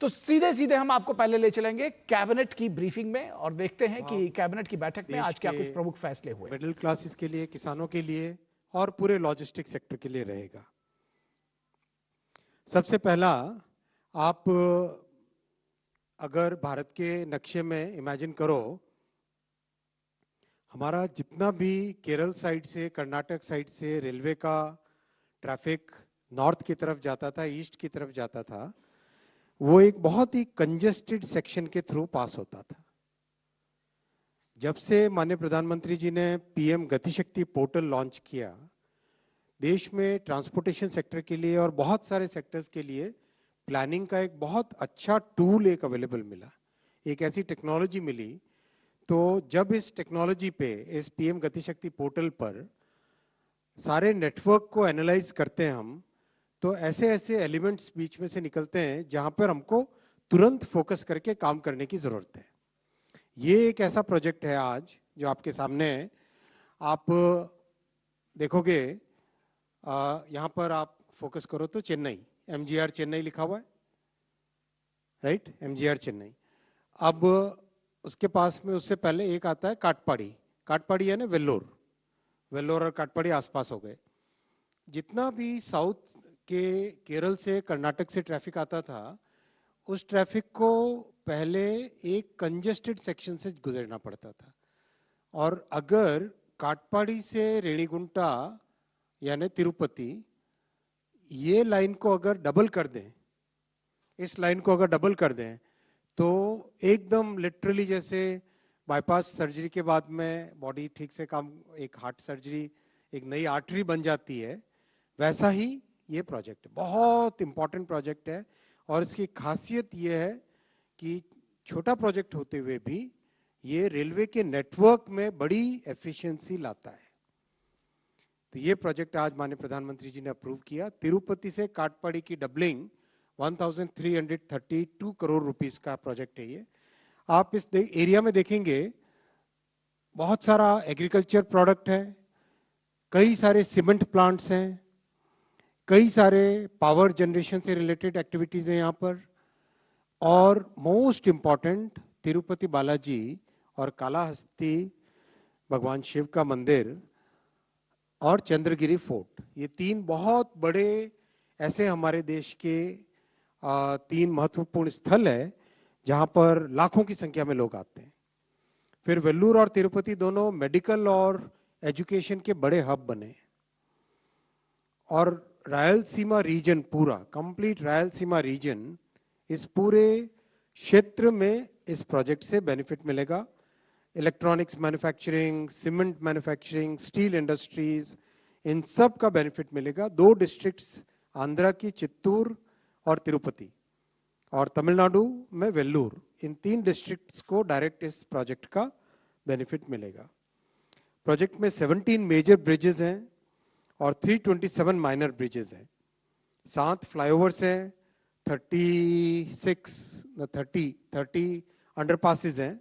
तो सीधे सीधे हम आपको पहले ले चलेंगे कैबिनेट की ब्रीफिंग में और देखते हैं कि कैबिनेट की बैठक में आज क्या कुछ प्रमुख फैसले हुए। मिडिल क्लासेस के लिए, किसानों के लिए और पूरे लॉजिस्टिक सेक्टर के लिए रहेगा। सबसे पहला, आप अगर भारत के नक्शे में इमेजिन करो, हमारा जितना भी केरल साइड से, कर्नाटक साइड से रेलवे का ट्रैफिक नॉर्थ की तरफ जाता था, ईस्ट की तरफ जाता था, वो एक बहुत ही कंजेस्टेड सेक्शन के थ्रू पास होता था। जब से माननीय प्रधानमंत्री जी ने पीएम गतिशक्ति पोर्टल लॉन्च किया, देश में ट्रांसपोर्टेशन सेक्टर के लिए और बहुत सारे सेक्टर्स के लिए प्लानिंग का एक बहुत अच्छा टूल एक अवेलेबल मिला, एक ऐसी टेक्नोलॉजी मिली। तो जब इस टेक्नोलॉजी पे, इस पीएम गतिशक्ति पोर्टल पर सारे नेटवर्क को एनालाइज करते हैं हम, तो ऐसे ऐसे एलिमेंट्स बीच में से निकलते हैं जहां पर हमको तुरंत फोकस करके काम करने की जरूरत है। ये एक ऐसा प्रोजेक्ट है आज जो आपके सामने है। आप देखोगे, यहाँ पर आप फोकस करो तो चेन्नई, एमजीआर चेन्नई लिखा हुआ है, राइट, एमजीआर चेन्नई। अब उसके पास में उससे पहले एक आता है काटपाड़ी। काटपाड़ी है ना वेल्लोर, वेल्लोर और काटपाड़ी आसपास हो गए। जितना भी साउथ के केरल से, कर्नाटक से ट्रैफिक आता था, उस ट्रैफिक को पहले एक कंजेस्टेड सेक्शन से गुजरना पड़ता था। और अगर काटपाड़ी से रेणीगुंटा यानी तिरुपति, ये लाइन को अगर डबल कर दें, इस लाइन को अगर डबल कर दें, तो एकदम लिटरली जैसे बाईपास सर्जरी के बाद में बॉडी ठीक से काम, एक हार्ट सर्जरी, एक नई आर्टरी बन जाती है, वैसा ही ये प्रोजेक्ट है। बहुत इंपॉर्टेंट प्रोजेक्ट है और इसकी खासियत ये है कि छोटा प्रोजेक्ट होते हुए भी ये रेलवे के नेटवर्क में बड़ी एफिशिएंसी लाता है। तो ये प्रोजेक्ट आज माननीय प्रधानमंत्री जी ने अप्रूव किया। तिरुपति से काटपाड़ी की डबलिंग 1332 करोड़ रुपीस का प्रोजेक्ट है ये। आप इस एरिया में देखेंगे बहुत सारा एग्रीकल्चर प्रोडक्ट है, कई सारे सीमेंट प्लांट्स हैं, कई सारे पावर जनरेशन से रिलेटेड एक्टिविटीज हैं यहाँ पर, और मोस्ट इंपॉर्टेंट तिरुपति बालाजी और कालाहस्ती भगवान शिव का मंदिर और चंद्रगिरी फोर्ट, ये तीन बहुत बड़े ऐसे हमारे देश के तीन महत्वपूर्ण स्थल है जहां पर लाखों की संख्या में लोग आते हैं। फिर वेल्लूर और तिरुपति दोनों मेडिकल और एजुकेशन के बड़े हब बने, और रायलसीमा रीजन, पूरा कंप्लीट रायलसीमा रीजन, इस पूरे क्षेत्र में इस प्रोजेक्ट से बेनिफिट मिलेगा। Electronics manufacturing, cement manufacturing, steel industries, इन सब का बेनिफिट मिलेगा। दो डिस्ट्रिक्ट्स आंध्रा की चित्तूर और तिरुपति, और तमिलनाडु में वेल्लूर, इन तीन डिस्ट्रिक्ट्स को डायरेक्ट इस प्रोजेक्ट का बेनिफिट मिलेगा। प्रोजेक्ट में 17 मेजर ब्रिजेस हैं और 327 माइनर ब्रिजेस हैं, 7 फ्लाईओवर्स हैं, 30 अंडरपासेस हैं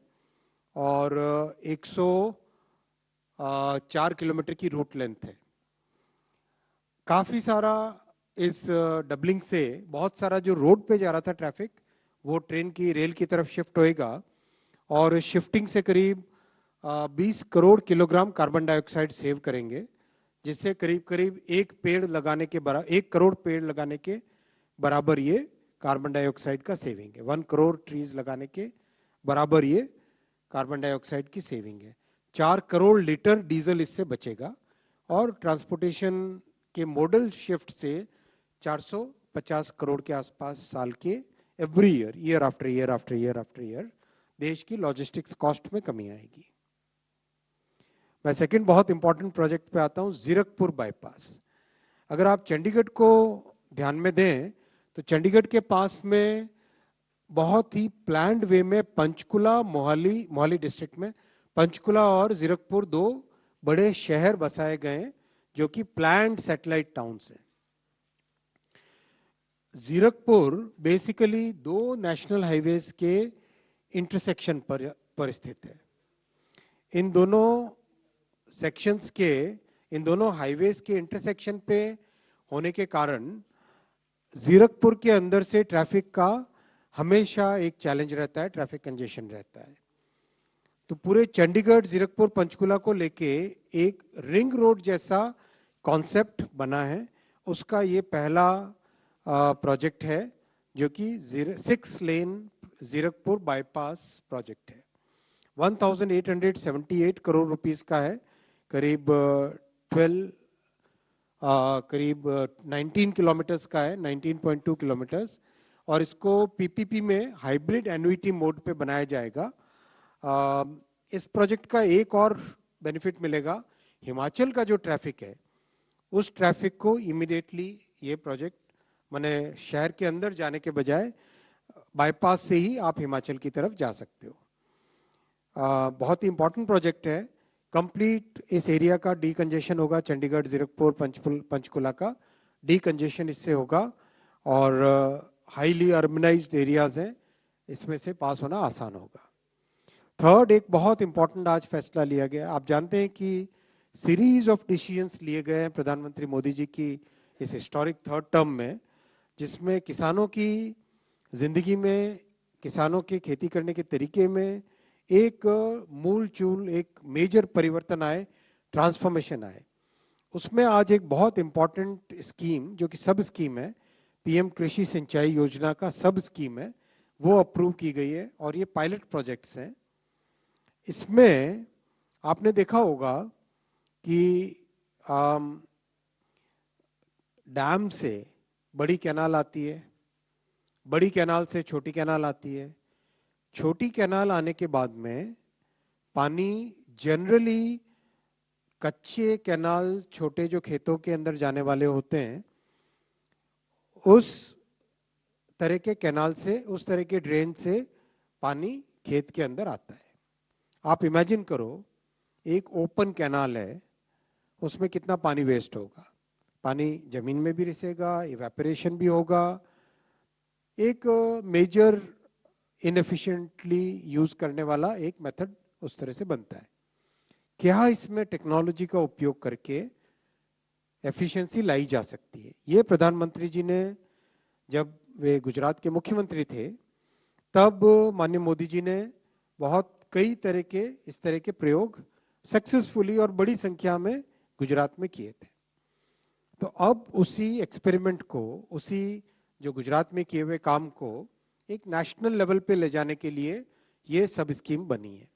और 104 किलोमीटर की रूट लेंथ है। काफी सारा इस डबलिंग से बहुत सारा जो रोड पे जा रहा था ट्रैफिक, वो ट्रेन की, रेल की तरफ शिफ्ट होएगा, और शिफ्टिंग से करीब 20 crore kilogram carbon dioxide save करेंगे, जिससे करीब करीब 1 करोड़ पेड़ लगाने के बराबर ये कार्बन डाइऑक्साइड का सेविंग है। 1 करोड़ ट्रीज लगाने के बराबर ये कार्बन डाइऑक्साइड की सेविंग है। 4 करोड़ लीटर डीजल इससे बचेगा, और ट्रांसपोर्टेशन के मॉडल शिफ्ट से 450 करोड़ के आसपास साल के every year, year after year after year after year, देश की लॉजिस्टिक्स कॉस्ट में कमी आएगी। मैं सेकंड बहुत इंपॉर्टेंट प्रोजेक्ट पे आता हूं, जीरकपुर बाईपास। अगर आप चंडीगढ़ को ध्यान में दें तो चंडीगढ़ के पास में बहुत ही प्लान्ड वे में पंचकुला, मोहाली डिस्ट्रिक्ट में पंचकुला और जीरकपुर दो बड़े शहर बसाए गए जो कि प्लान्ड सैटेलाइट टाउन्स हैं। जीरकपुर बेसिकली 2 नेशनल हाईवेज के इंटरसेक्शन पर स्थित है। इन दोनों सेक्शंस के, इन दोनों हाईवेज के इंटरसेक्शन पे होने के कारण जीरकपुर के अंदर से ट्रैफिक का हमेशा एक चैलेंज रहता है, ट्रैफिक कंजेशन रहता है। तो पूरे चंडीगढ़, जीरकपुर, पंचकुला को लेके एक रिंग रोड जैसा कॉन्सेप्ट बना है। उसका ये पहला प्रोजेक्ट है जो कि 6 लेन जीरकपुर बाईपास प्रोजेक्ट है। 1878 करोड़ रुपीस का है, करीब 19 किलोमीटर्स का है, 19.2 किलोमीटर्स। और इसको पीपीपी में हाइब्रिड एन्युइटी मोड पे बनाया जाएगा। इस प्रोजेक्ट का एक और बेनिफिट मिलेगा, हिमाचल का जो ट्रैफिक है उस ट्रैफिक को इमीडिएटली ये प्रोजेक्ट माने शहर के अंदर जाने के बजाय बाईपास से ही आप हिमाचल की तरफ जा सकते हो। बहुत ही इंपॉर्टेंट प्रोजेक्ट है। कंप्लीट इस एरिया का डीकंजेशन होगा, चंडीगढ़, जीरकपुर, पंचकुला का डीकंजेशन इससे होगा। और हाईली अर्बनाइज्ड एरियाज हैं, इसमें से पास होना आसान होगा। थर्ड, एक बहुत इंपॉर्टेंट आज फैसला लिया गया। आप जानते हैं कि सीरीज ऑफ डिसीजंस लिए गए हैं प्रधानमंत्री मोदी जी की इस हिस्टोरिक थर्ड टर्म में, जिसमें किसानों की जिंदगी में, किसानों के खेती करने के तरीके में एक मूल चूल, एक मेजर परिवर्तन आए, ट्रांसफॉर्मेशन आए। उसमें आज एक बहुत इंपॉर्टेंट स्कीम जो कि सब स्कीम है, पीएम कृषि सिंचाई योजना का सब स्कीम है, वो अप्रूव की गई है। और ये पायलट प्रोजेक्ट्स हैं। इसमें आपने देखा होगा कि डैम से बड़ी कैनाल आती है, बड़ी कैनाल से छोटी कैनाल आती है। छोटी कैनाल आने के बाद में पानी जनरली कच्चे कैनाल, छोटे जो खेतों के अंदर जाने वाले होते हैं, उस तरह के कैनाल से, उस तरह के ड्रेन से पानी खेत के अंदर आता है। आप इमेजिन करो, एक ओपन कैनाल है, उसमें कितना पानी वेस्ट होगा। पानी जमीन में भी रिसेगा, इवेपोरेशन भी होगा। एक मेजर इनएफिशिएंटली यूज करने वाला एक मेथड उस तरह से बनता है। क्या इसमें टेक्नोलॉजी का उपयोग करके एफिशिएंसी लाई जा सकती है? ये प्रधानमंत्री जी ने, जब वे गुजरात के मुख्यमंत्री थे, तब माननीय मोदी जी ने बहुत कई तरह के इस तरह के प्रयोग सक्सेसफुली और बड़ी संख्या में गुजरात में किए थे। तो अब उसी एक्सपेरिमेंट को, उसी जो गुजरात में किए हुए काम को एक नेशनल लेवल पे ले जाने के लिए ये सब स्कीम बनी है।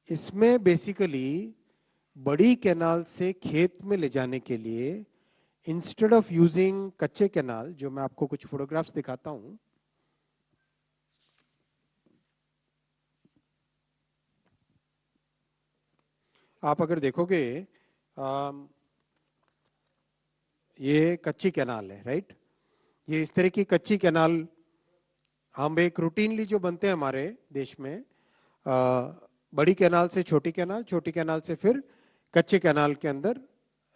इसमें बेसिकली बड़ी कैनाल से खेत में ले जाने के लिए, इंस्टेड ऑफ यूजिंग कच्चे कैनाल, जो मैं आपको कुछ फोटोग्राफ्स दिखाता हूं, आप अगर देखोगे, ये कच्ची कैनाल है, राइट। ये इस तरह की कच्ची कैनाल हम एक रूटीनली जो बनते हैं हमारे देश में, बड़ी कैनाल से छोटी कैनाल, छोटी कैनाल से फिर कच्चे कैनाल के अंदर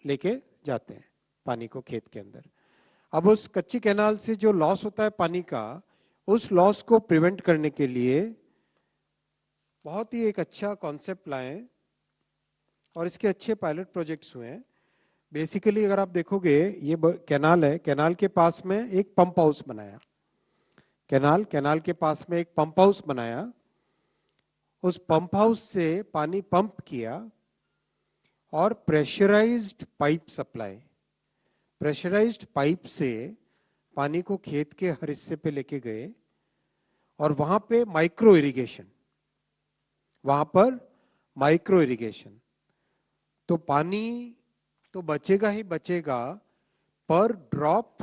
लेके जाते हैं पानी को खेत के अंदर। अब उस कच्ची कैनाल से जो लॉस होता है पानी का, उस लॉस को प्रिवेंट करने के लिए बहुत ही एक अच्छा कॉन्सेप्ट लाए और इसके अच्छे पायलट प्रोजेक्ट्स हुए हैं। बेसिकली अगर आप देखोगे, ये कैनाल है, कैनाल के पास में एक पंप हाउस बनाया। कैनाल के पास में एक पंप हाउस बनाया। उस पंप हाउस से पानी पंप किया और pressurised pipe supply, pressurised pipe से पानी को खेत के हर हिस्से पे लेके गए और वहां पे माइक्रो इरिगेशन, वहां पर माइक्रो इरिगेशन। तो पानी तो बचेगा ही बचेगा, पर ड्रॉप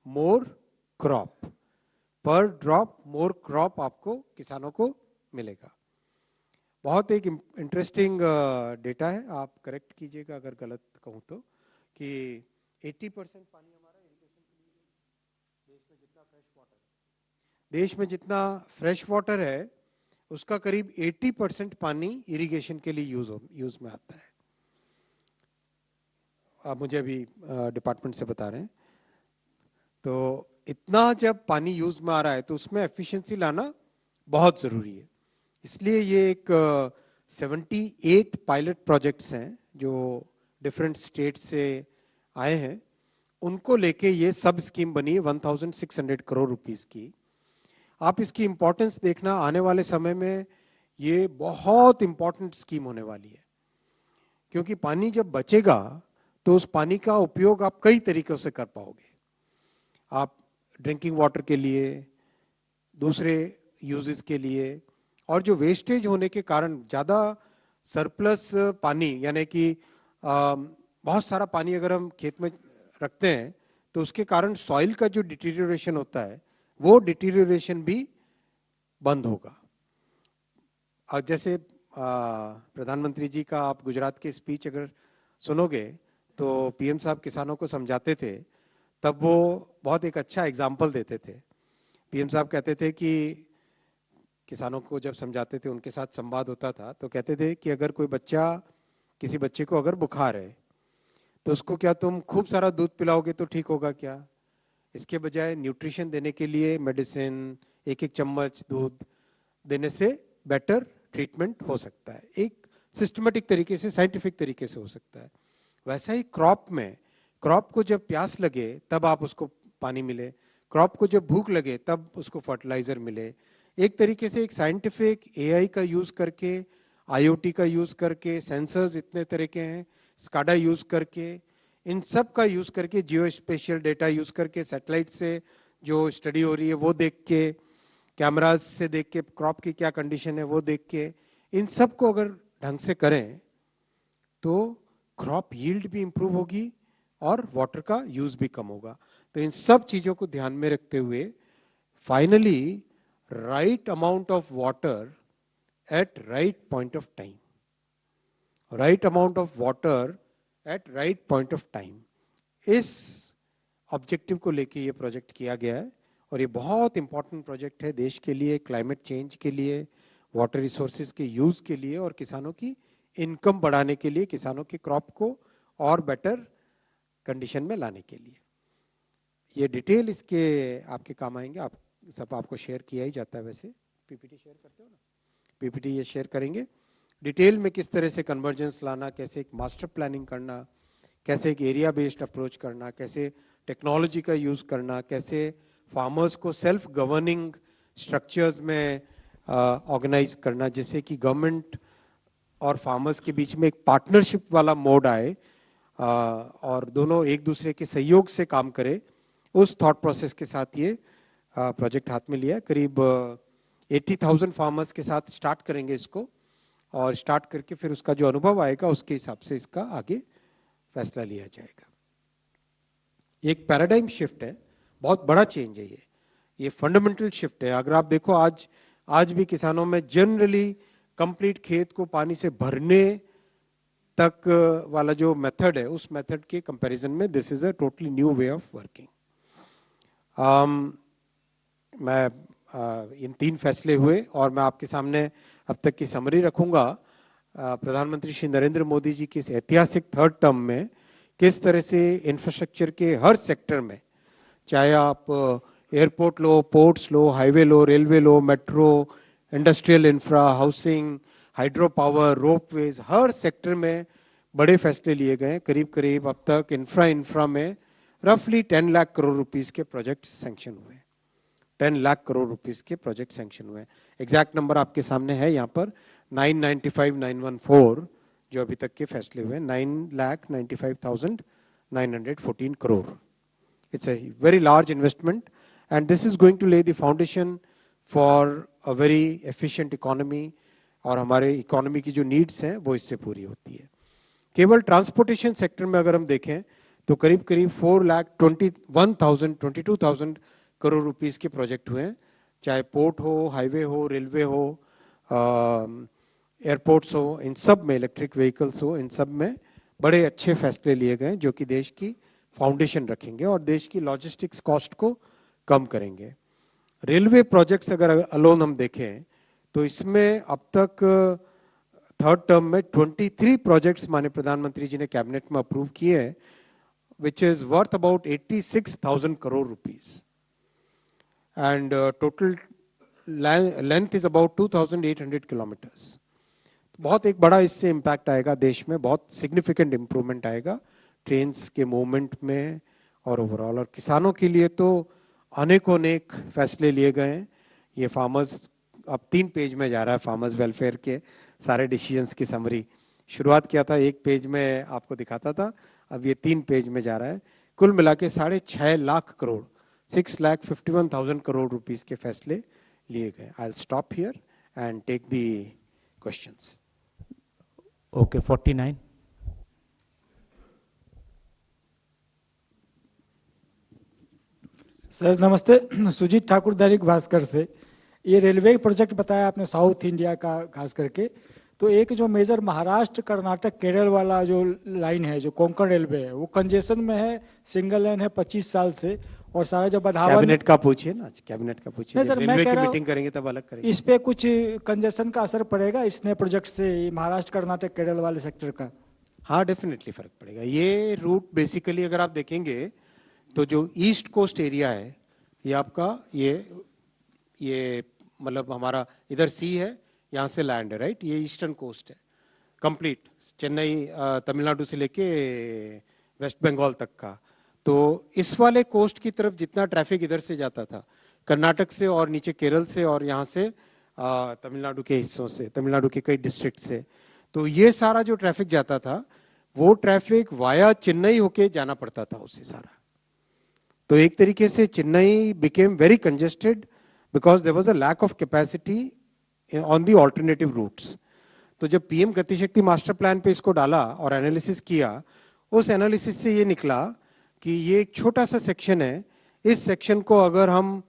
मोर क्रॉप, पर ड्रॉप मोर क्रॉप आपको, किसानों को मिलेगा। बहुत एक इंटरेस्टिंग डेटा है, आप करेक्ट कीजिएगा अगर गलत कहूं तो, कि 80% पानी हमारा इरिगेशन के लिए, देश में जितना फ्रेश वाटर है, देश में जितना फ्रेश वाटर है उसका करीब 80% पानी इरिगेशन के लिए यूज में आता है। आप मुझे अभी डिपार्टमेंट से बता रहे हैं। तो इतना जब पानी यूज में आ रहा है तो उसमें एफिशिएंसी लाना बहुत जरूरी है। इसलिए ये एक 78 पायलट प्रोजेक्ट्स हैं जो डिफरेंट स्टेट से आए हैं, उनको लेके ये सब स्कीम बनी है 1600 करोड़ रुपीस की। आप इसकी इंपॉर्टेंस देखना, आने वाले समय में ये बहुत इंपॉर्टेंट स्कीम होने वाली है, क्योंकि पानी जब बचेगा तो उस पानी का उपयोग आप कई तरीकों से कर पाओगे। आप ड्रिंकिंग वाटर के लिए, दूसरे यूजेस के लिए, और जो वेस्टेज होने के कारण ज़्यादा सरप्लस पानी, यानी कि बहुत सारा पानी अगर हम खेत में रखते हैं तो उसके कारण सॉइल का जो डिटीरियोरेशन होता है वो डिटीरियोरेशन भी बंद होगा। और जैसे प्रधानमंत्री जी का आप गुजरात के स्पीच अगर सुनोगे तो पीएम साहब किसानों को समझाते थे, तब वो बहुत एक अच्छा एग्जाम्पल देते थे। पीएम साहब कहते थे कि किसानों को जब समझाते थे, उनके साथ संवाद होता था, तो कहते थे कि अगर कोई बच्चा, किसी बच्चे को अगर बुखार है तो उसको क्या तुम खूब सारा दूध पिलाओगे तो ठीक होगा क्या? इसके बजाय न्यूट्रिशन देने के लिए मेडिसिन, एक एक चम्मच दूध देने से बेटर ट्रीटमेंट हो सकता है, एक सिस्टमेटिक तरीके से, साइंटिफिक तरीके से हो सकता है। वैसा ही क्रॉप में, क्रॉप को जब प्यास लगे तब आप उसको पानी मिले, क्रॉप को जब भूख लगे तब उसको फर्टिलाइजर मिले। एक तरीके से एक साइंटिफिक एआई का यूज करके, आईओटी का यूज करके, सेंसर्स इतने तरह के हैं, स्काडा यूज करके, इन सब का यूज करके, जियो स्पेशियल डेटा यूज करके, सैटेलाइट से जो स्टडी हो रही है वो देख के, कैमराज से देख के क्रॉप की क्या कंडीशन है वो देख के, इन सब को अगर ढंग से करें तो क्रॉप यील्ड भी इंप्रूव होगी और वाटर का यूज भी कम होगा। तो इन सब चीजों को ध्यान में रखते हुए finally right amount of water at right point of time, right amount of water at right point of time, इस ऑब्जेक्टिव को लेके ये प्रोजेक्ट किया गया है। और ये बहुत इंपॉर्टेंट प्रोजेक्ट है देश के लिए, क्लाइमेट चेंज के लिए, वाटर रिसोर्सेज के यूज के लिए, और किसानों की इनकम बढ़ाने के लिए, किसानों की क्रॉप को और बेटर कंडीशन में लाने के लिए। ये डिटेल इसके आपके काम आएंगे, आप सब आपको शेयर किया ही जाता है। वैसे पीपीटी शेयर करते हो ना, पीपीटी ये शेयर करेंगे डिटेल में, किस तरह से कन्वर्जेंस लाना, कैसे एक मास्टर प्लानिंग करना, कैसे एक एरिया बेस्ड अप्रोच करना, कैसे टेक्नोलॉजी का यूज करना, कैसे फार्मर्स को सेल्फ गवर्निंग स्ट्रक्चर्स में ऑर्गेनाइज करना, जिससे कि गवर्नमेंट और फार्मर्स के बीच में एक पार्टनरशिप वाला मोड आए और दोनों एक दूसरे के सहयोग से काम करे। उस थॉट प्रोसेस के साथ ये प्रोजेक्ट हाथ में लिया है। करीब 80,000 फार्मर्स के साथ स्टार्ट करेंगे इसको, और स्टार्ट करके फिर उसका जो अनुभव आएगा उसके हिसाब से इसका आगे फैसला लिया जाएगा। एक पैराडाइम शिफ्ट है, बहुत बड़ा चेंज है ये फंडामेंटल शिफ्ट है। अगर आप देखो आज भी किसानों में जनरली कंप्लीट खेत को पानी से भरने तक वाला जो मेथड है, उस मेथड के कंपैरिजन में this is a totally new way of working. मैं इन 3 फैसले हुए और मैं आपके सामने अब तक की समरी रखूंगा। प्रधानमंत्री श्री नरेंद्र मोदी जी की इस ऐतिहासिक 3rd टर्म में किस तरह से इंफ्रास्ट्रक्चर के हर सेक्टर में, चाहे आप एयरपोर्ट लो, पोर्ट्स लो, हाईवे लो, रेलवे लो, metro, industrial infra, housing, hydro power, ropeways, हर सेक्टर में बड़े फैसले लिए गए। करीब करीब अब तक इंफ्रा में रफली 10 लाख करोड़ रुपीस के प्रोजेक्ट सैंक्शन हुए, 10 लाख करोड़ रुपीस के प्रोजेक्ट सैंक्शन हुए। एग्जैक्ट नंबर आपके सामने है यहाँ पर 995,914 जो अभी तक के फैसले हुए, 9,95,914 crore. It's a very large investment and this is going to lay the foundation for a very efficient economy, और हमारे इकोनॉमी की जो नीड्स हैं वो इससे पूरी होती है। केवल ट्रांसपोर्टेशन सेक्टर में अगर हम देखें तो करीब करीब 4,22,000 करोड़ रुपीस के प्रोजेक्ट हुए हैं, चाहे पोर्ट हो, हाईवे हो, रेलवे हो, एयरपोर्ट्स हो, इन सब में, इलेक्ट्रिक व्हीकल्स हो, इन सब में बड़े अच्छे फैसले लिए गए जो कि देश की फाउंडेशन रखेंगे और देश की लॉजिस्टिक्स कॉस्ट को कम करेंगे। रेलवे प्रोजेक्ट्स अगर अलोन हम देखें तो इसमें अब तक 3rd टर्म में 23 प्रोजेक्ट्स माननीय प्रधानमंत्री जी ने कैबिनेट में अप्रूव किए हैं, which is worth about 86,000 crore rupees and total length is about 2,800 kilometres. बहुत एक बड़ा इससे इम्पैक्ट आएगा देश में, बहुत सिग्निफिकेंट इंप्रूवमेंट आएगा ट्रेन्स के मूवमेंट में और ओवरऑल। और किसानों के लिए तो अनेक फैसले लिए गए हैं ये फार्मर्स अब 3 पेज में जा रहा है, फार्मर्स वेलफेयर के सारे डिसीजंस की समरी। शुरुआत किया था 1 पेज में आपको दिखाता था, अब ये 3 पेज में जा रहा है। कुल मिला के 6.5 लाख करोड़ 6,51,000 करोड़ रुपीस के फैसले लिए गए। I will stop here and take the questions. Okay 49। Sir नमस्ते, सुजीत ठाकुर दैनिक भास्कर से। ये रेलवे प्रोजेक्ट बताया आपने साउथ इंडिया का खास करके, तो एक जो मेजर महाराष्ट्र कर्नाटक केरल वाला जो लाइन है, जो कोंकण रेलवे है, वो कंजेशन में है, सिंगल लाइन है 25 साल से, और सारा जब बधावन कैबिनेट का पूछिए ना, कैबिनेट का पूछिए, नहीं सर, मैं रेलवे कह की रहा हूं, मीटिंग करेंगे तब अलग करेंगे। इस पे कुछ कंजेशन का असर पड़ेगा इस नए प्रोजेक्ट से महाराष्ट्र कर्नाटक केरल वाले सेक्टर का? हाँ डेफिनेटली फर्क पड़ेगा। ये रूट बेसिकली अगर आप देखेंगे तो जो ईस्ट कोस्ट एरिया है, ये आपका ये मतलब हमारा इधर सी है, यहाँ से लैंड है, राइट। ये ईस्टर्न कोस्ट है कंप्लीट, चेन्नई तमिलनाडु से लेके वेस्ट बंगाल तक का। तो इस वाले कोस्ट की तरफ जितना ट्रैफिक इधर से जाता था कर्नाटक से और नीचे केरल से और यहाँ से तमिलनाडु के हिस्सों से, तमिलनाडु के कई डिस्ट्रिक्ट से, तो ये सारा जो ट्रैफिक जाता था वो ट्रैफिक वाया चेन्नई होके जाना पड़ता था उससे सारा। तो एक तरीके से Chennai became very congested because there was a lack of capacity on the alternative routes. तो जब पीएम गति शक्ति मास्टर प्लान पे इसको डाला और एनालिसिस किया, उस एनालिसिस से ये निकला कि ये एक छोटा सा सेक्शन है, इस सेक्शन को अगर हम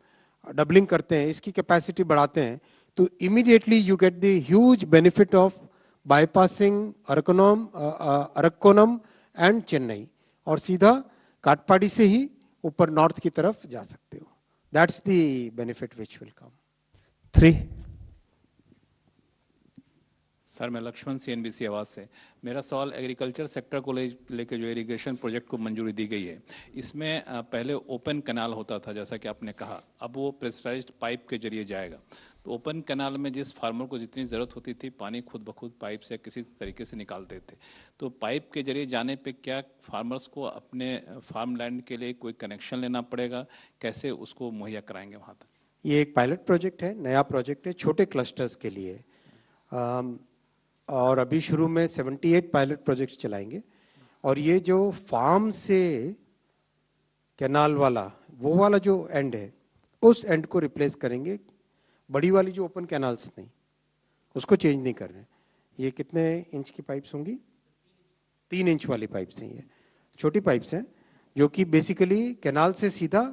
डबलिंग करते हैं, इसकी कैपेसिटी बढ़ाते हैं, तो immediately you get the huge benefit of bypassing Arakkonam and Chennai, और सीधा काटपाड़ी से ही ऊपर नॉर्थ की तरफ जा सकते हो। That's the benefit which will come. 3। Sir मैं लक्ष्मण सीएनबीसी आवाज से। मेरा सवाल एग्रीकल्चर सेक्टर को लेकर जो इरिगेशन प्रोजेक्ट को मंजूरी दी गई है, इसमें पहले ओपन कैनाल होता था जैसा कि आपने कहा, अब वो प्रेशराइज्ड पाइप के जरिए जाएगा। तो ओपन कैनाल में जिस फार्मर को जितनी ज़रूरत होती थी, पानी खुद ब खुद पाइप से किसी तरीके से निकालते थे। तो पाइप के जरिए जाने पे क्या फार्मर्स को अपने फार्म लैंड के लिए कोई कनेक्शन लेना पड़ेगा? कैसे उसको मुहैया कराएंगे वहाँ तक? ये एक पायलट प्रोजेक्ट है, नया प्रोजेक्ट है छोटे क्लस्टर्स के लिए, और अभी शुरू में 78 पायलट प्रोजेक्ट्स चलाएंगे। और ये जो फार्म से कैनाल वाला, वो वाला जो एंड है, उस एंड को रिप्लेस करेंगे। बड़ी वाली जो ओपन कैनाल्स नहीं, उसको चेंज नहीं कर रहे हैं। ये कितने इंच की पाइप्स होंगी? 3 इंच वाली पाइप्स हैं। ये छोटी पाइप्स हैं जो कि बेसिकली कैनाल से सीधा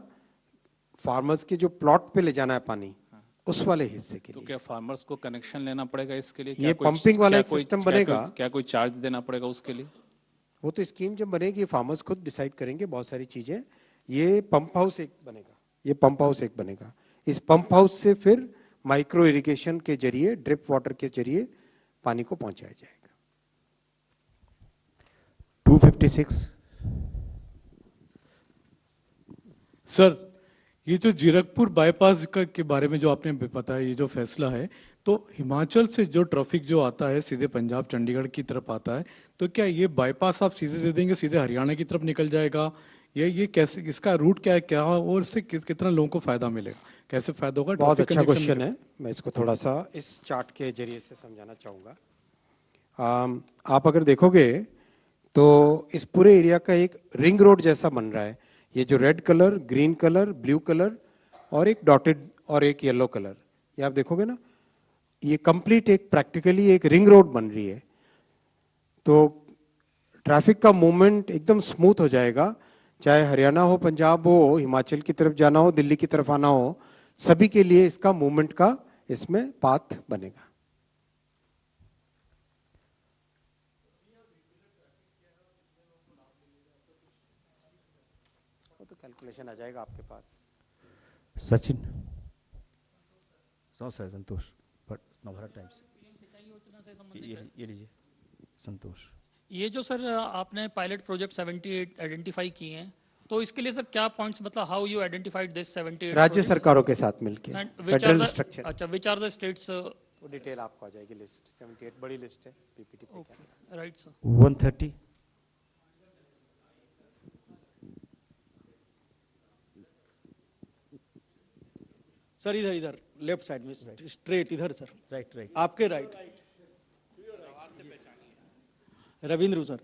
फार्मर्स के जो प्लॉट पे ले जाना है पानी, उस वाले हिस्से के तो लिए। क्या फार्मर्स को कनेक्शन लेना पड़ेगा इसके लिए? ये पंपिंग वाला एक सिस्टम बनेगा। क्या कोई चार्ज देना पड़ेगा उसके लिए? वो तो स्कीम जब बनेगी फार्मर्स खुद डिसाइड करेंगे बहुत सारी चीजें। ये पंप हाउस एक बनेगा, ये पंप हाउस एक बनेगा। इस पंप हाउस से फिर माइक्रो इरिगेशन के जरिए, ड्रिप वाटर के जरिए पानी को पहुंचाया जाएगा। 256। सर ये जो जीरकपुर बाईपास के बारे में जो आपने बताया, ये जो फैसला है, तो हिमाचल से जो ट्रैफिक जो आता है सीधे पंजाब चंडीगढ़ की तरफ आता है, तो क्या ये बाईपास आप सीधे दे देंगे, सीधे हरियाणा की तरफ निकल जाएगा? ये कैसे, इसका रूट क्या है, क्या और इससे कितना लोगों को फायदा मिलेगा, कैसे फायदा होगा? बहुत अच्छा क्वेश्चन है। मैं इसको थोड़ा सा इस चार्ट के जरिए से समझाना चाहूँगा। आप अगर देखोगे तो इस पूरे एरिया का एक रिंग रोड जैसा बन रहा है। ये जो red colour, green colour, blue colour और एक डॉटेड और एक येलो कलर, ये आप देखोगे ना, ये कंप्लीट एक प्रैक्टिकली एक रिंग रोड बन रही है। तो ट्रैफिक का मूवमेंट एकदम स्मूथ हो जाएगा, चाहे हरियाणा हो, पंजाब हो, हिमाचल की तरफ जाना हो, दिल्ली की तरफ आना हो, सभी के लिए इसका मूवमेंट का इसमें पाथ बनेगा। वो तो कैलकुलेशन आ जाएगा आपके पास। सचिन। संतोष बट नवभारत टाइम्स। ये लीजिए संतोष। ये जो सर आपने पायलट प्रोजेक्ट 78 आइडेंटिफाई किए हैं, तो इसके लिए सर क्या पॉइंट्स, मतलब हाउ यू आइडेंटिफाइड दिस 78? राज्य सरकारों के साथ मिलके फेडरल स्ट्रक्चर। अच्छा, विच आर द स्टेट्स? वो डिटेल आपको आ जाएगी, लिस्ट 78 बड़ी लिस्ट है पीपीटी पे। Right sir. 130। सर इधर लेफ्ट साइड में स्ट्रेट इधर सर, राइट राइट आपके राइट। रविंद्र सर,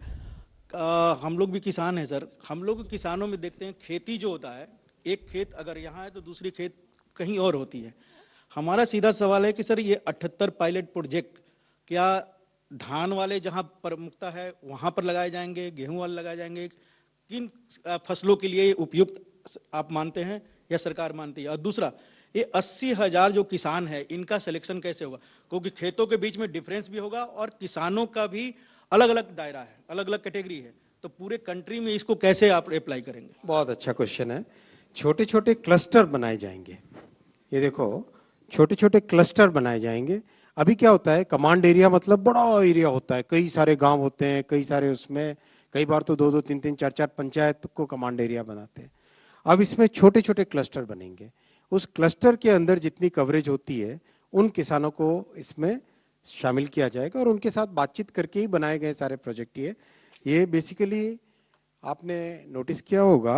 हम लोग भी किसान हैं सर। हम लोग किसानों में देखते हैं खेती जो होता है, एक खेत अगर यहाँ है तो दूसरी खेत कहीं और होती है। हमारा सीधा सवाल है कि सर ये 78 पायलट प्रोजेक्ट क्या धान वाले जहाँ प्रमुखता है वहाँ पर लगाए जाएंगे, गेहूं वाले लगाए जाएंगे, किन फसलों के लिए उपयुक्त आप मानते हैं या सरकार मानती है? और दूसरा, ये 80,000 जो किसान है इनका सिलेक्शन कैसे होगा? क्योंकि खेतों के बीच में डिफरेंस भी होगा और किसानों का भी अलग अलग दायरा है, अलग अलग कैटेगरी है, तो पूरे कंट्री में इसको कैसे आप अप्लाई करेंगे? बहुत अच्छा क्वेश्चन है। छोटे छोटे क्लस्टर बनाए जाएंगे। ये देखो, छोटे छोटे क्लस्टर बनाए जाएंगे। अभी क्या होता है, कमांड एरिया मतलब बड़ा एरिया होता है, कई सारे गांव होते हैं, कई सारे उसमें कई बार तो 2-2, 3-3, 4-4 पंचायत को कमांड एरिया बनाते हैं। अब इसमें छोटे छोटे क्लस्टर बनेंगे। उस क्लस्टर के अंदर जितनी कवरेज होती है उन किसानों को इसमें शामिल किया जाएगा और उनके साथ बातचीत करके ही बनाए गए सारे प्रोजेक्ट। ये बेसिकली आपने नोटिस किया होगा,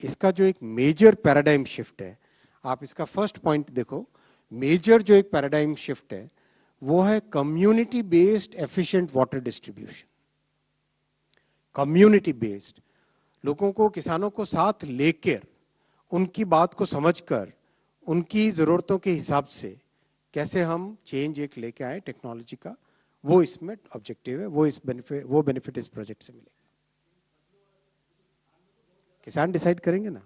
इसका जो एक मेजर पैराडाइम शिफ्ट है, आप इसका फर्स्ट पॉइंट देखो, मेजर जो एक पैराडाइम शिफ्ट है वो है community based efficient water distribution. Community based, लोगों को, किसानों को साथ लेकर, उनकी बात को समझकर, उनकी जरूरतों के हिसाब से कैसे हम चेंज एक लेके आए टेक्नोलॉजी का, वो इसमें ऑब्जेक्टिव है। वो बेनिफिट इस प्रोजेक्ट से मिलेगा। किसान डिसाइड करेंगे ना।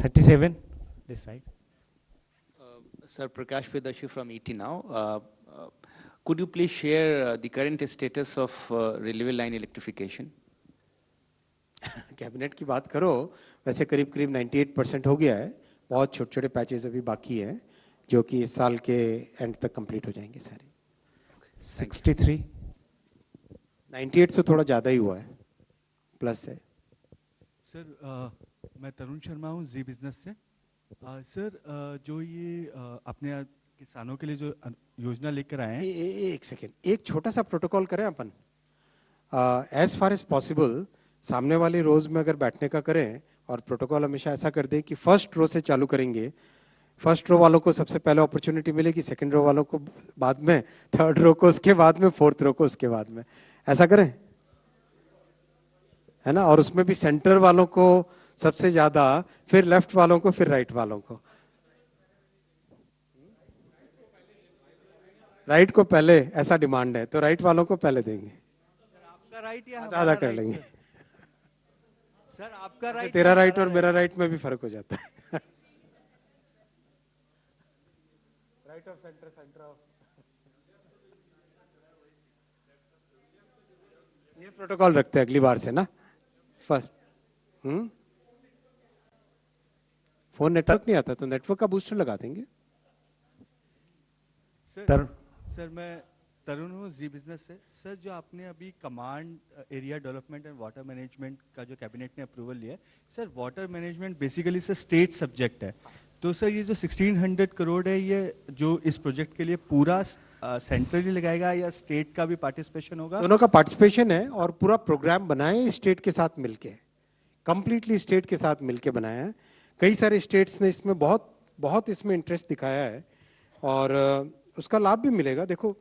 37 this side. Sir, Prakash Vedashi from ET Now. Could you please share the current status of railway line electrification? Cabinet की बात करो, वैसे करीब करीब 98% हो गया है। बहुत छोटे छोटे पैचेस अभी बाकी हैं जो कि इस साल के एंड तक कंप्लीट हो जाएंगे सारे। 63. 98 से थोड़ा ज़्यादा ही हुआ है, प्लस है। सर मैं तरुण शर्मा हूँ जी बिजनेस से। सर जो ये अपने किसानों के लिए जो योजना लेकर आए हैं, एक सेकेंड, एक छोटा सा प्रोटोकॉल करें अपन। एज फार एज पॉसिबल सामने वाली रोज में अगर बैठने का करें, और प्रोटोकॉल हमेशा ऐसा कर दे कि फर्स्ट रो से चालू करेंगे। फर्स्ट रो वालों को सबसे पहले अपॉर्चुनिटी मिलेगी, सेकंड रो वालों को बाद में, थर्ड रो को उसके बाद में, फोर्थ रो को उसके बाद में। ऐसा करें, है ना? और उसमें भी सेंटर वालों को सबसे ज्यादा, फिर लेफ्ट वालों को, फिर राइट वालों को। राइट को पहले ऐसा डिमांड है, तो राइट वालों को पहले देंगे। आपका राइट या आधा कर लेंगे। सर आपका राइट, तेरा राइट और मेरा राइट में भी फर्क हो जाता है। Right of centre, centre of, ये प्रोटोकॉल रखते हैं अगली बार से ना। फोन नेटवर्क नहीं आता तो नेटवर्क का बूस्टर लगा देंगे। सर मैं तरुण हूँ जी बिजनेस से। सर जो आपने अभी command area development and water management का जो कैबिनेट ने अप्रूवल लिया है, sir water management basically sir state subject है, तो सर ये जो 1600 करोड़ है, ये जो इस प्रोजेक्ट के लिए पूरा सेंट्रली लगाएगा या स्टेट का भी पार्टिसिपेशन होगा? दोनों का पार्टिसिपेशन है, और पूरा प्रोग्राम बनाए स्टेट के साथ मिलके, कंप्लीटली स्टेट के साथ मिलके बनाया है। कई सारे स्टेट्स ने इसमें बहुत इसमें इंटरेस्ट दिखाया है और उसका लाभ भी मिलेगा। देखो,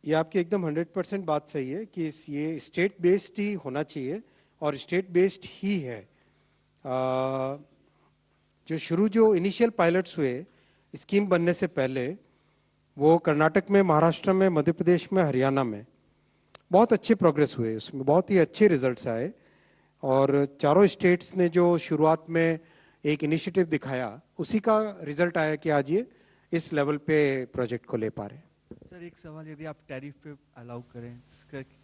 ये आपकी एकदम 100% बात सही है कि ये स्टेट बेस्ड ही होना चाहिए, और स्टेट बेस्ड ही है। जो इनिशियल पायलट्स हुए स्कीम बनने से पहले, वो कर्नाटक में, महाराष्ट्र में, मध्य प्रदेश में, हरियाणा में बहुत अच्छे प्रोग्रेस हुए, उसमें बहुत ही अच्छे रिजल्ट्स आए। और चारों स्टेट्स ने जो शुरुआत में एक इनिशिएटिव दिखाया, उसी का रिजल्ट आया कि आज ये इस लेवल पे प्रोजेक्ट को ले पा रहे हैं। सर एक सवाल, यदि आप टैरिफ पे अलाउ करें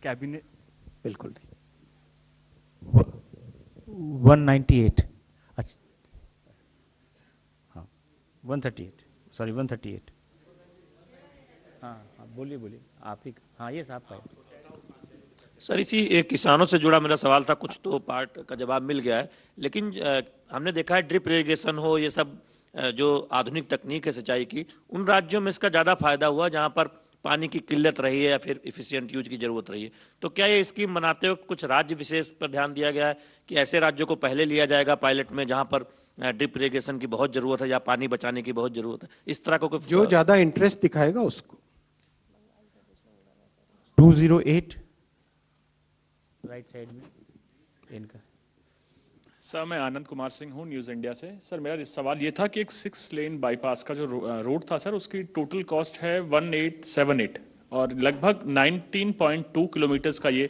कैबिनेट? बिल्कुल नहीं। 198. अच्छा, हाँ 138, सॉरी 138। हाँ बोलिए आप ही। हाँ ये साहब का। सर इसी किसानों से जुड़ा मेरा सवाल था, कुछ तो पार्ट का जवाब मिल गया है, लेकिन हमने देखा है ड्रिप इरिगेशन हो, ये सब जो आधुनिक तकनीक है सिंचाई की, उन राज्यों में इसका ज़्यादा फायदा हुआ जहाँ पर पानी की किल्लत रही है या फिर इफिशिएंट यूज की जरूरत रही है। तो क्या ये स्कीम बनाते वक्त कुछ राज्य विशेष पर ध्यान दिया गया है कि ऐसे राज्यों को पहले लिया जाएगा पायलट में जहां पर ड्रिप इरिगेशन की बहुत जरूरत है या पानी बचाने की बहुत जरूरत है, इस तरह को जो ज्यादा इंटरेस्ट दिखाएगा उसको। 208 राइट साइड में इनका। सर मैं आनंद कुमार सिंह हूँ न्यूज़ इंडिया से। सर मेरा सवाल ये था कि एक 6 लेन बाईपास का जो रोड था सर, उसकी टोटल कॉस्ट है 1878 और लगभग 19.2 किलोमीटर्स का ये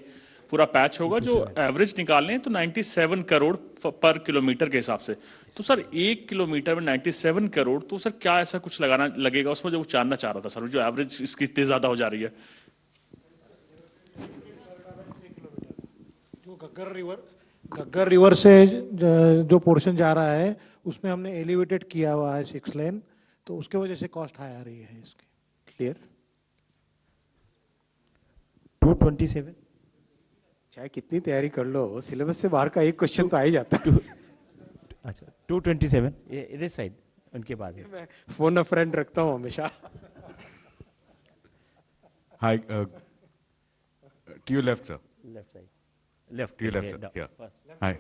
पूरा पैच होगा। जो एवरेज निकालने हैं तो 97 करोड़ पर किलोमीटर के हिसाब से। तो सर 1 किलोमीटर में 97 करोड़, तो सर क्या ऐसा कुछ लगाना लगेगा उसमें, जो जानना चाह रहा था सर, जो एवरेज इसकी इतनी ज़्यादा हो जा रही है। जो घग्गर रिवर से जो पोर्शन जा रहा है उसमें हमने एलिवेटेड किया हुआ है 6 लेन, तो उसके वजह से कॉस्ट हाई आ रही है इसकी। क्लियर। 227 चाहे कितनी तैयारी कर लो, सिलेबस से बाहर का एक क्वेश्चन तो आ ही जाता है। अच्छा 227 इधर साइड उनके बाद है। मैं फोन अ फ्रेंड रखता हूँ हमेशा। Hi, to your left, sir. Left side, left To your left, sir. Yeah. Hi.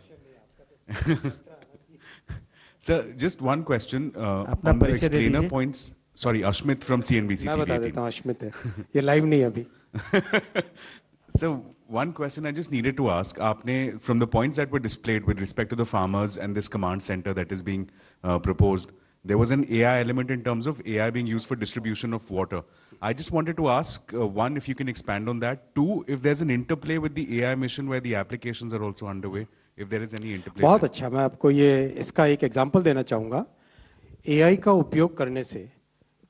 Sir, just one question अपना on the परिचय दे explainer दीजिए। points. Sorry, Ashmit from CNBC. मैं बता TV18. देता हूँ, अश्मित है, ये लाइव नहीं है अभी। So one question I just needed to ask, आपने from the points that were displayed with respect to the farmers and this command center that is being proposed, there was an AI element in terms of AI being used for distribution of water. I just wanted to ask, one, if you can expand on that. Two, if there's an interplay with the AI mission where the applications are also underway, if there is any interplay. बहुत अच्छा, मैं आपको ये इसका एक example देना चाहूँगा। AI का उपयोग करने से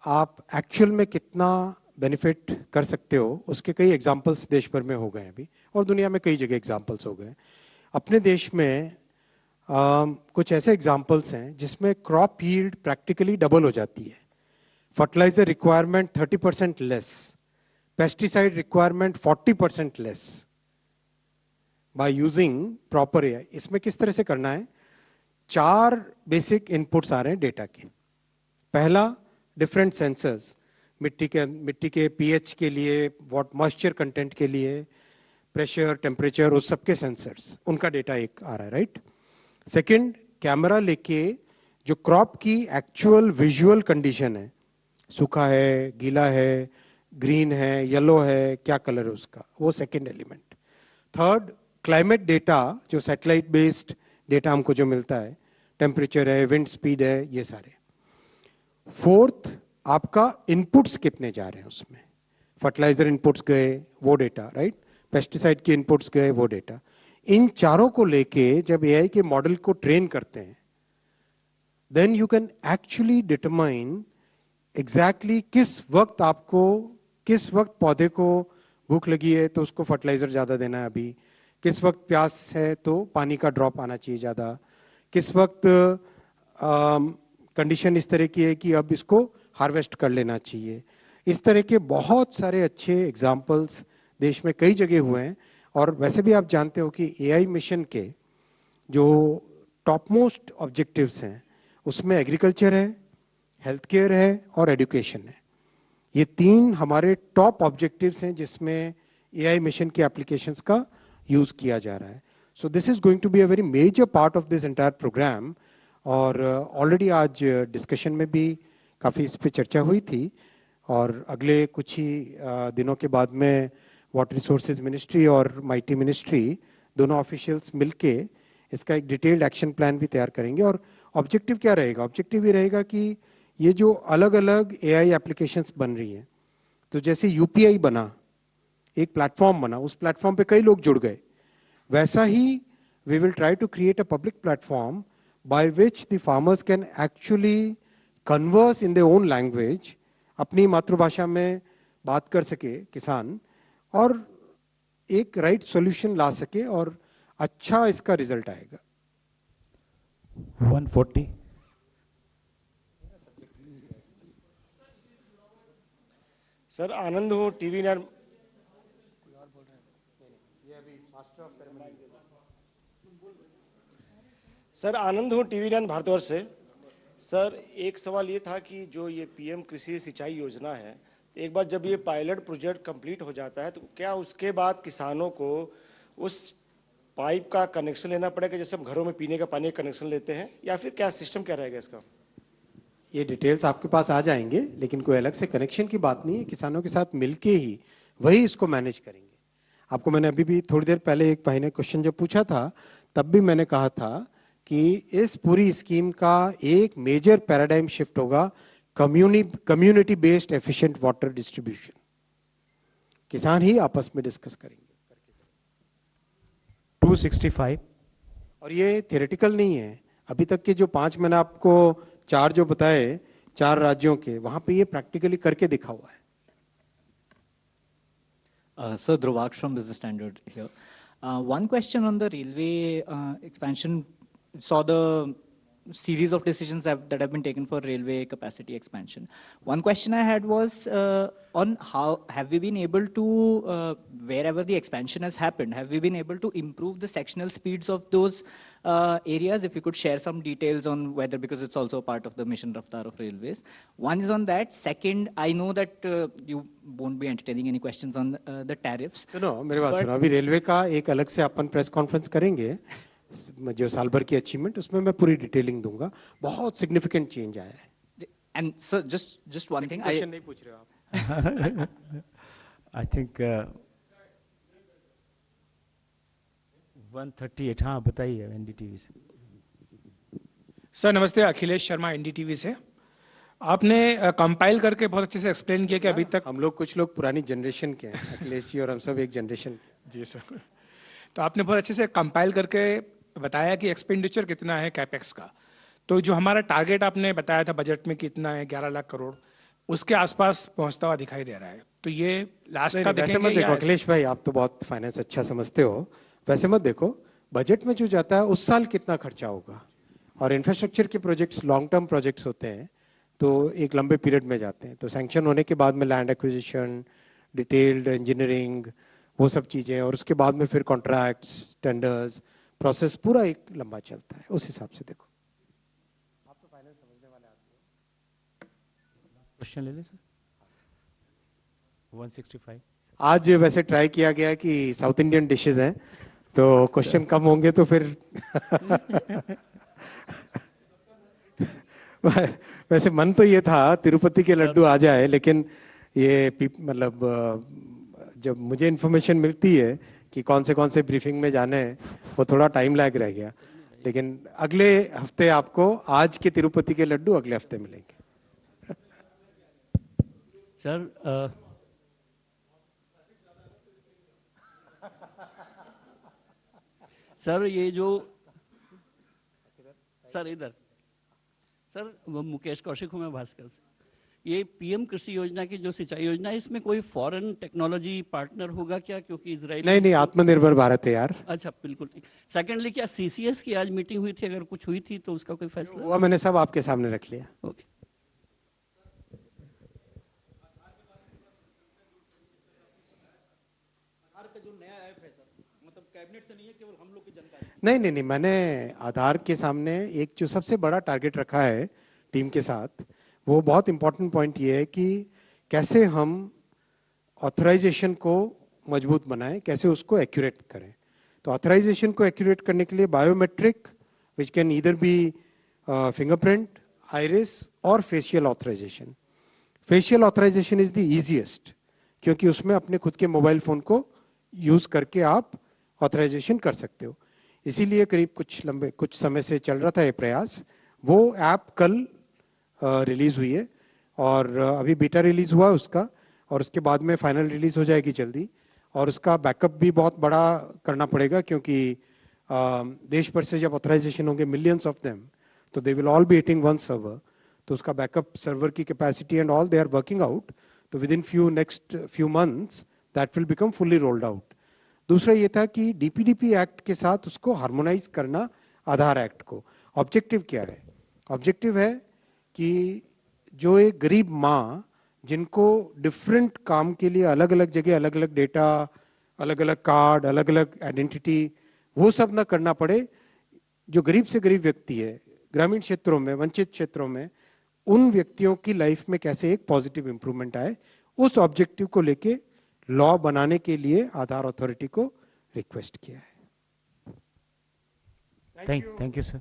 आप एक्चुअल में कितना बेनिफिट कर सकते हो, उसके कई एग्जांपल्स देश भर में हो गए अभी, और दुनिया में कई जगह एग्जांपल्स हो गए। अपने देश में कुछ ऐसे एग्जांपल्स हैं जिसमें क्रॉप यील्ड प्रैक्टिकली डबल हो जाती है, fertiliser requirement 30% less, pesticide requirement 40% less by using proper AI. इसमें किस तरह से करना है? 4 बेसिक इनपुट्स आ रहे हैं डेटा के। पहला, डिफरेंट सेंसर्स, मिट्टी के पीएच के लिए, वाट मॉइस्चर कंटेंट के लिए, प्रेशर, टेम्परेचर, उस सबके सेंसर्स, उनका डेटा एक आ रहा है, राइट। सेकंड, कैमरा लेके जो क्रॉप की एक्चुअल विजुअल कंडीशन है, सूखा है, गीला है, ग्रीन है, येलो है, क्या कलर है उसका, वो second element. Third, climate data, जो सैटेलाइट बेस्ड डेटा हमको जो मिलता है, टेम्परेचर है, विंड स्पीड है, ये सारे। फोर्थ, आपका इनपुट्स कितने जा रहे हैं उसमें, फर्टिलाइजर इनपुट्स गए वो डेटा, राइट, पेस्टिसाइड के इनपुट्स गए वो डेटा। इन चारों को लेके जब एआई के मॉडल को ट्रेन करते हैं, then you can actually determine exactly किस वक्त आपको, किस वक्त पौधे को भूख लगी है तो उसको फर्टिलाइजर ज़्यादा देना है अभी, किस वक्त प्यास है तो पानी का ड्रॉप आना चाहिए ज़्यादा, किस वक्त कंडीशन इस तरह की है कि अब इसको हार्वेस्ट कर लेना चाहिए। इस तरह के बहुत सारे अच्छे एग्जाम्पल्स देश में कई जगह हुए हैं। और वैसे भी आप जानते हो कि एआई मिशन के जो टॉप मोस्ट ऑब्जेक्टिव्स हैं उसमें एग्रीकल्चर है, हेल्थ केयर है और एजुकेशन है। ये 3 हमारे टॉप ऑब्जेक्टिव्स हैं जिसमें एआई मिशन की एप्लीकेशंस का यूज़ किया जा रहा है। So this is going to be a very major part of this entire programme. और ऑलरेडी आज डिस्कशन में भी काफ़ी इस पर चर्चा हुई थी, और अगले कुछ ही दिनों के बाद में वाटर रिसोर्सेज मिनिस्ट्री और माइटी मिनिस्ट्री दोनों ऑफिशियल्स मिलके इसका एक डिटेल्ड एक्शन प्लान भी तैयार करेंगे। और ऑब्जेक्टिव क्या रहेगा? ऑब्जेक्टिव ये रहेगा कि ये जो अलग अलग एआई एप्लीकेशंस बन रही हैं, तो जैसे यूपीआई बना, एक प्लेटफॉर्म बना, उस प्लेटफॉर्म पे कई लोग जुड़ गए, वैसा ही we will try to create a public platform by which the farmers can actually converse in their own language, अपनी मातृभाषा में बात कर सके किसान, और एक राइट सॉल्यूशन ला सके और अच्छा इसका रिजल्ट आएगा। 140 सर आनंद हूँ TV9 सर आनंद हूँ TV9 भारतवर्ष से। सर एक सवाल ये था कि जो ये PM कृषि सिंचाई योजना है, एक बार जब ये पायलट प्रोजेक्ट कंप्लीट हो जाता है तो क्या उसके बाद किसानों को उस पाइप का कनेक्शन लेना पड़ेगा, जैसे हम घरों में पीने का पानी का कनेक्शन लेते हैं, या फिर क्या सिस्टम क्या रहेगा इसका? ये डिटेल्स आपके पास आ जाएंगे, लेकिन कोई अलग से कनेक्शन की बात नहीं है, किसानों के साथ मिलके ही वही इसको मैनेज करेंगे। आपको मैंने अभी भी थोड़ी देर पहले एक भाई ने क्वेश्चन जब पूछा था तब भी मैंने कहा था कि इस पूरी स्कीम का एक मेजर पैराडाइम शिफ्ट होगा community based efficient water distribution. किसान ही आपस में डिस्कस करेंगे। 265 और ये थियोरेटिकल नहीं है, अभी तक के जो 5 मैंने आपको 4 जो बताए 4 राज्यों के, वहां पे ये प्रैक्टिकली करके दिखा हुआ है। Sir, Dhruvaksha from Business Standard here. One question on the railway expansion. Saw the series of decisions that have been taken for railway capacity expansion. One question I had was on how have we been able to, wherever the expansion has happened, have we been able to improve the sectional speeds of those areas? If you could share some details on whether, because it's also a part of the mission Raftar of railways. One is on that. Second, I know that you won't be entertaining any questions on the tariffs. सुनो मेरे बात सुनो, अभी railway का एक अलग से अपन press conference करेंगे जो साल भर की अचीवमेंट, उसमें मैं पूरी डिटेलिंग दूंगा। बहुत सिग्निफिकेंट चेंज आया है। And sir, just one thing. Question नहीं पूछ रहे हो आप? I think 138, हाँ बताइए एनडीटीवी से। सर नमस्ते, अखिलेश शर्मा एनडीटीवी से। आपने कंपाइल करके बहुत अच्छे से एक्सप्लेन किया कि अभी तक हम लोग कुछ लोग पुरानी जनरेशन के हैं, अखिलेश जी और हम सब एक जनरेशन के। जी सर, तो आपने बहुत अच्छे से कंपाइल करके बताया कि एक्सपेंडिचर कितना है कैपेक्स का। तो जो हमारा टारगेट आपने बताया था बजट में कितना है 11 लाख करोड़, उसके आसपास पहुंचता हुआ दिखाई दे रहा है। तो ये लास्ट का वैसे मत देखो अखिलेश भाई, आप तो बहुत फाइनेंस अच्छा समझते हो, वैसे मत देखो बजट में जो जाता है उस साल कितना खर्चा होगा। और इंफ्रास्ट्रक्चर के प्रोजेक्ट्स लॉन्ग टर्म प्रोजेक्ट्स होते हैं तो एक लंबे पीरियड में जाते हैं, तो सैंक्शन होने के बाद में लैंड एक्विजिशन, डिटेल्ड इंजीनियरिंग, वो सब चीज़ें, और उसके बाद में फिर कॉन्ट्रैक्ट्स, टेंडर्स, प्रोसेस पूरा एक लंबा चलता है। उस हिसाब से देखो। आप तो फाइनेंस समझने वाले आदमी हो। क्वेश्चन ले ले सर। 165 आज वैसे ट्राई किया गया कि साउथ इंडियन डिशेज हैं तो क्वेश्चन कम होंगे, तो फिर वैसे मन तो ये था तिरुपति के लड्डू आ जाए, लेकिन ये मतलब जब मुझे इन्फॉर्मेशन मिलती है कि कौन से ब्रीफिंग में जाने हैं, वो थोड़ा टाइम लैग रह गया। लेकिन अगले हफ्ते आपको आज के तिरुपति के लड्डू अगले हफ्ते मिलेंगे। सर सर ये जो सर इधर सर वो मुकेश कौशिक हूँ मैं भास्कर से। ये पीएम कृषि योजना की जो सिंचाई योजना है, इसमें कोई फॉरेन टेक्नोलॉजी पार्टनर होगा क्या? क्योंकि इजराइल नहीं, आत्मनिर्भर भारत है यार। अच्छा बिल्कुल ठीक। सेकेंडली, क्या सीसीएस की आज मीटिंग हुई थी? अगर कुछ हुई थी तो उसका कोई फैसला? वो मैंने सब आपके सामने रख लिया। ओके। नहीं, मैंने आधार के सामने एक जो सबसे बड़ा टारगेट रखा है टीम के साथ, वो बहुत इंपॉर्टेंट पॉइंट ये है कि कैसे हम ऑथराइजेशन को मजबूत बनाएं, कैसे उसको एक्यूरेट करें। तो ऑथराइजेशन को एक्यूरेट करने के लिए biometric which can either be fingerprint, iris और facial authorisation. Facial authorisation is the easiest, क्योंकि उसमें अपने खुद के मोबाइल फोन को यूज करके आप ऑथराइजेशन कर सकते हो। इसीलिए करीब कुछ समय से चल रहा था ये प्रयास। वो ऐप कल रिलीज हुई है और अभी बीटा रिलीज हुआ उसका, और उसके बाद में फाइनल रिलीज हो जाएगी जल्दी। और उसका बैकअप भी बहुत बड़ा करना पड़ेगा, क्योंकि देश भर से जब ऑथराइजेशन होंगे मिलियंस ऑफ देम, तो they will all be hitting one server. तो उसका बैकअप सर्वर की capacity and all they are working out. तो within next few months that will become fully rolled out. दूसरा ये था कि डीपीडीपी एक्ट के साथ उसको हार्मोनाइज करना, आधार एक्ट को। ऑब्जेक्टिव क्या है? ऑब्जेक्टिव है कि जो एक गरीब माँ जिनको डिफरेंट काम के लिए अलग अलग जगह अलग अलग डेटा, अलग अलग कार्ड, अलग अलग आइडेंटिटी, वो सब ना करना पड़े। जो गरीब से गरीब व्यक्ति है ग्रामीण क्षेत्रों में, वंचित क्षेत्रों में, उन व्यक्तियों की लाइफ में कैसे एक पॉजिटिव इंप्रूवमेंट आए, उस ऑब्जेक्टिव को लेके लॉ बनाने के लिए आधार अथॉरिटी को रिक्वेस्ट किया है। Thank you sir.